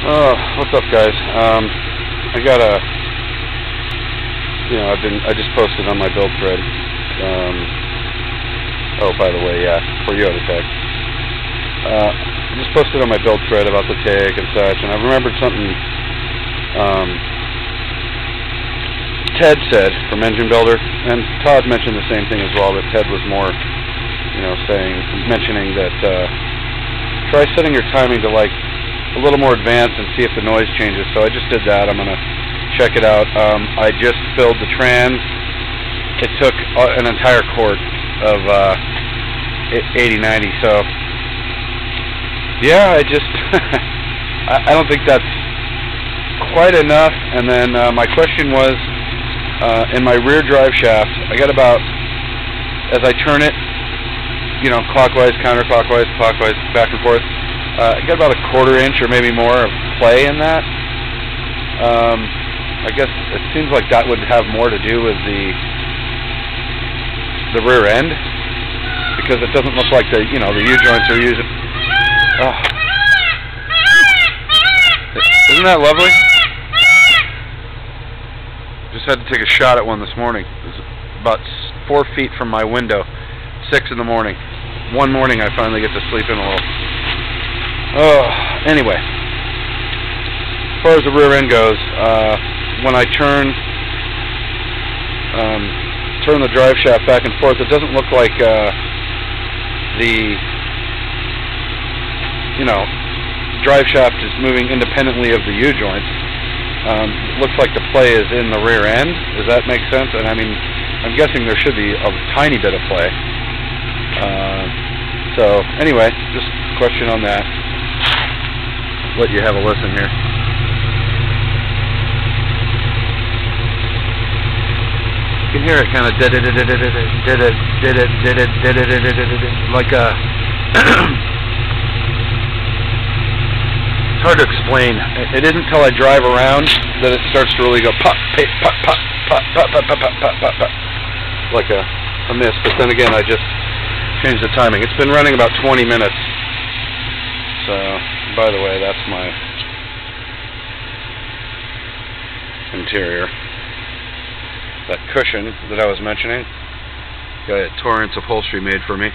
Oh, what's up, guys? I got a, I just posted on my build thread. Oh, by the way, yeah, for Yoda Tech. I just posted on my build thread about the TIG and such, and I remembered something Ted said from Engine Builder, and Todd mentioned the same thing as well. That Ted was more, mentioning that try setting your timing to like a little more advanced and see if the noise changes. So I just did that. I'm gonna check it out. I just filled the trans. It took an entire quart of 80/90. So yeah, I just I don't think that's quite enough. And then my question was, in my rear drive shaft, I got about, as I turn it, clockwise, counterclockwise, clockwise, back and forth, I got about a 1/4 inch or maybe more of play in that. I guess it seems like that would have more to do with the rear end, because it doesn't look like the U-joints are using. Oh. Isn't that lovely? Just had to take a shot at one this morning. It was about 4 feet from my window. 6 in the morning. One morning I finally get to sleep in a little. Oh, anyway. As far as the rear end goes, when I turn the drive shaft back and forth, it doesn't look like the drive shaft is moving independently of the U-joints. It looks like the play is in the rear end. Does that make sense? And I mean, I'm guessing there should be a tiny bit of play. So anyway, just a question on that. Let you have a listen here. You can hear it kind of like a. It's hard to explain. It isn't until I drive around that it starts to really go pop, pop, pop, pop, pop, pop, pop, pop, pop, pop, pop, like a miss. But then again, I just changed the timing. It's been running about 20 minutes. So, by the way, that's my interior. That cushion that I was mentioning, got a Torrance upholstery made for me.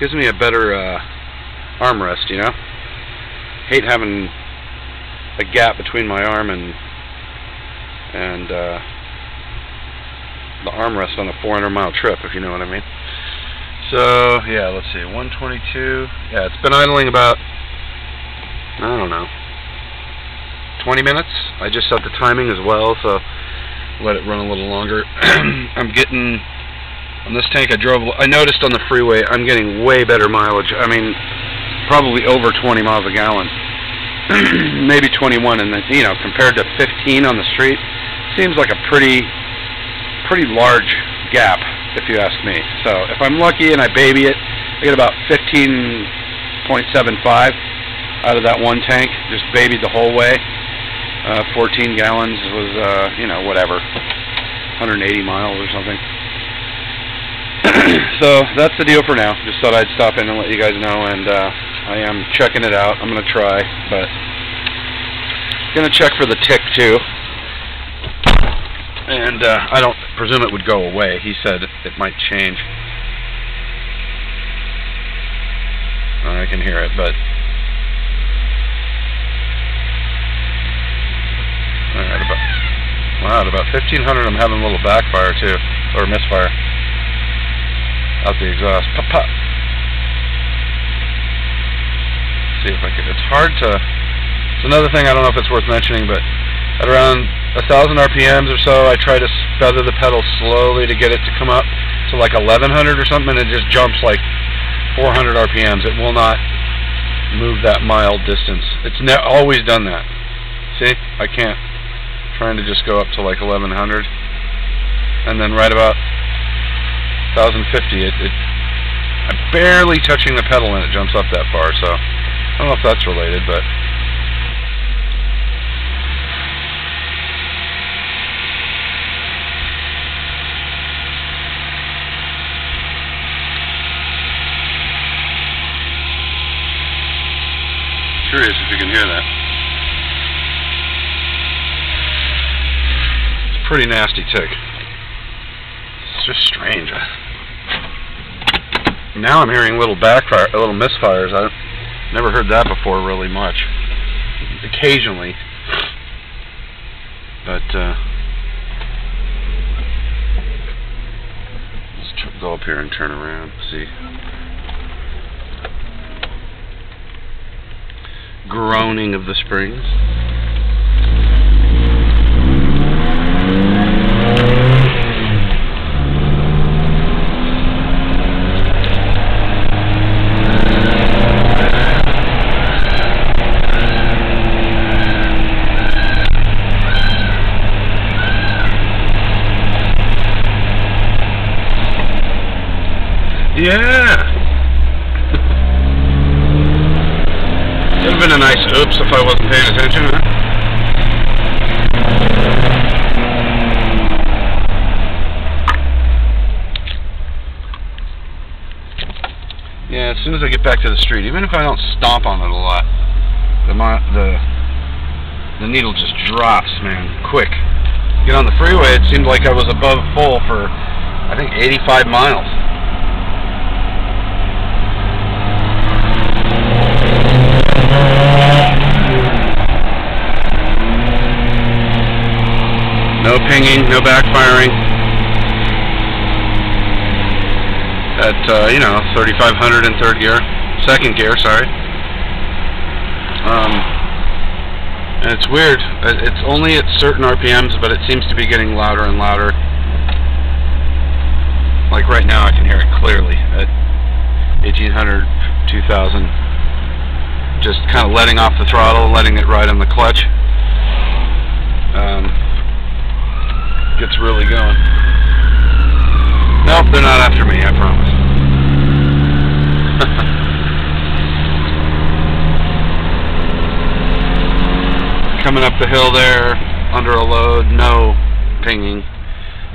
Gives me a better armrest, Hate having a gap between my arm and the armrest on a 400-mile trip, if you know what I mean. So yeah, let's see, 122. Yeah, it's been idling about, I don't know, 20 minutes. I just set the timing as well, so let it run a little longer. I'm getting on this tank. I noticed on the freeway I'm getting way better mileage. I mean, probably over 20 miles a gallon, maybe 21, and then compared to 15 on the street, seems like a pretty large gap, if you ask me. So if I'm lucky and I baby it, I get about 15.75 out of that one tank. Just babied the whole way. 14 gallons was whatever, 180 miles or something. So that's the deal for now. Just thought I'd stop in and let you guys know, and I am checking it out. I'm going to try, but going to check for the tick too. And I don't presume it would go away. He said it might change. I can hear it, but alright, at about 1500 I'm having a little backfire too, or misfire. Out the exhaust. Pop, pop. See if I can. It's hard to. It's another thing, I don't know if it's worth mentioning, but at around 1,000 RPMs or so, I try to feather the pedal slowly to get it to come up to like 1100 or something, and it just jumps like 400 RPMs. It will not move that mile distance. It's always done that. See? I can't. I'm trying to just go up to like 1100, and then right about 1050, I'm barely touching the pedal and it jumps up that far, so I don't know if that's related, but curious if you can hear that. pretty nasty tick. It's just strange. Now I'm hearing little misfires. I've never heard that before really much. Occasionally. But, let's go up here and turn around. See. Groaning of the springs. Yeah! It would have been a nice oops if I wasn't paying attention, huh? Yeah, as soon as I get back to the street, even if I don't stomp on it a lot, the needle just drops, man, quick. Get on the freeway, it seemed like I was above full for, I think, 85 miles. No pinging, no backfiring. At, 3,500 in second gear, sorry. And it's weird. It's only at certain RPMs, but it seems to be getting louder and louder. Like right now, I can hear it clearly at 1,800, 2,000. Just kind of letting off the throttle, letting it ride on the clutch. Gets really going. Nope, they're not after me, I promise. Coming up the hill there, under a load, no pinging.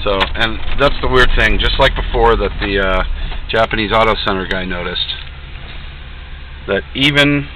So, and that's the weird thing, just like before that the Japanese Auto Center guy noticed, that even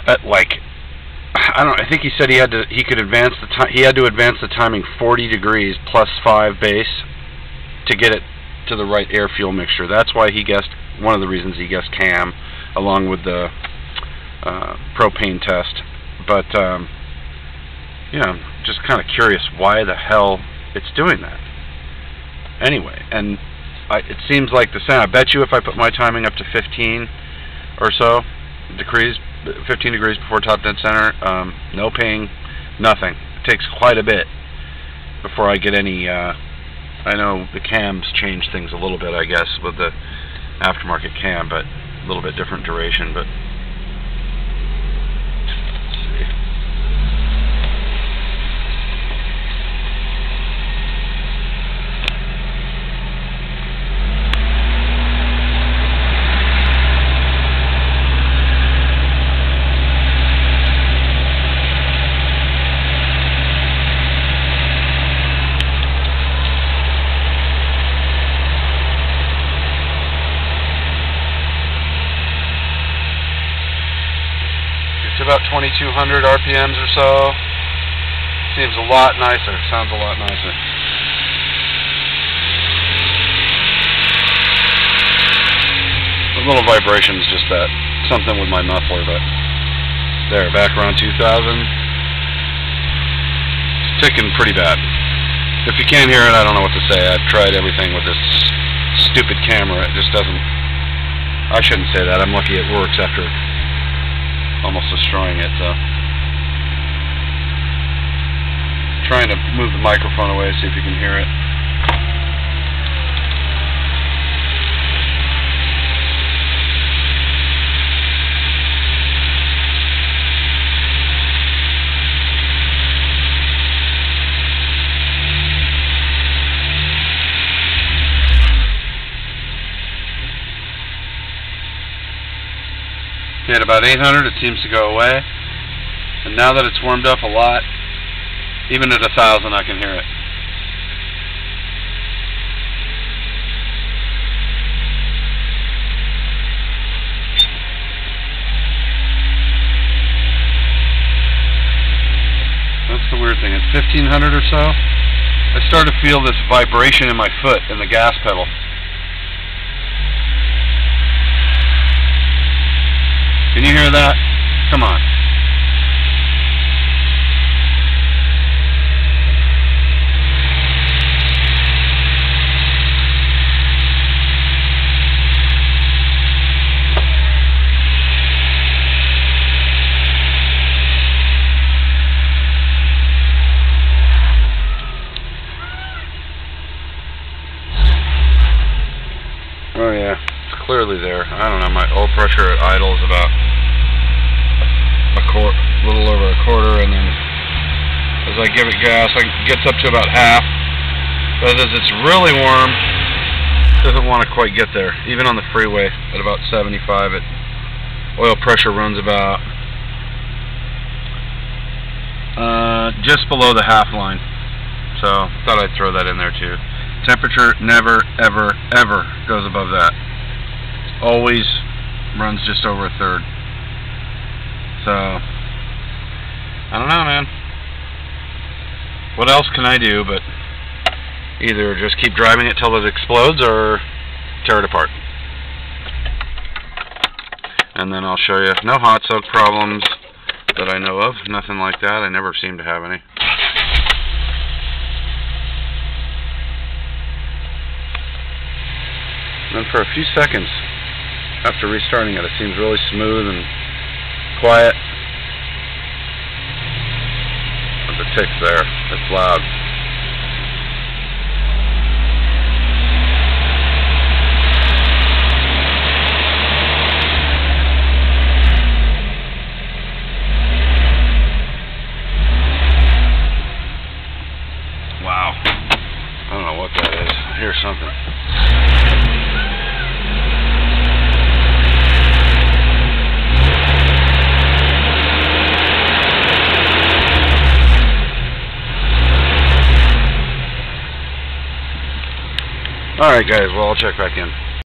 at like, I think he said he had to advance the timing 40 degrees plus 5 base to get it to the right air fuel mixture. That's why he guessed, one of the reasons he guessed CAM along with the propane test. But I'm just kind of curious why the hell it's doing that. Anyway, and it seems like the sound, I bet you if I put my timing up to 15 or so degrees, 15 degrees before top dead center, no ping, nothing. It takes quite a bit before I get any, I know the cams change things a little bit, I guess, with the aftermarket cam, but a little bit different duration, but let's see. About 2,200 RPMs or so. Seems a lot nicer. Sounds a lot nicer. The little vibration's just that. Something with my muffler, but there, back around 2,000. It's ticking pretty bad. If you can't hear it, I don't know what to say. I've tried everything with this stupid camera. It just doesn't. I shouldn't say that. I'm lucky it works after almost destroying it, so trying to move the microphone away, see if you can hear it. At about 800 it seems to go away, and now that it's warmed up a lot, even at 1,000 I can hear it. That's the weird thing. thing? At 1500 or so, I started to feel this vibration in my foot in the gas pedal. Can you hear that? Come on. Oh yeah, it's clearly there. I don't know, my oil pressure at idle is about a little over a quarter, and then as I give it gas, it gets up to about half. But as it's really warm, it doesn't want to quite get there. Even on the freeway at about 75, oil pressure runs about just below the half line. So thought I'd throw that in there too. Temperature never, ever, ever goes above that. Always runs just over a third. So, I don't know, man. What else can I do but either just keep driving it till it explodes or tear it apart. And then I'll show you. No hot soak problems that I know of. Nothing like that. I never seem to have any. And then for a few seconds after restarting it, it seems really smooth and quiet. But the tick's there. It's loud. Wow. I don't know what that is. I hear something. Alright guys, well I'll check back in.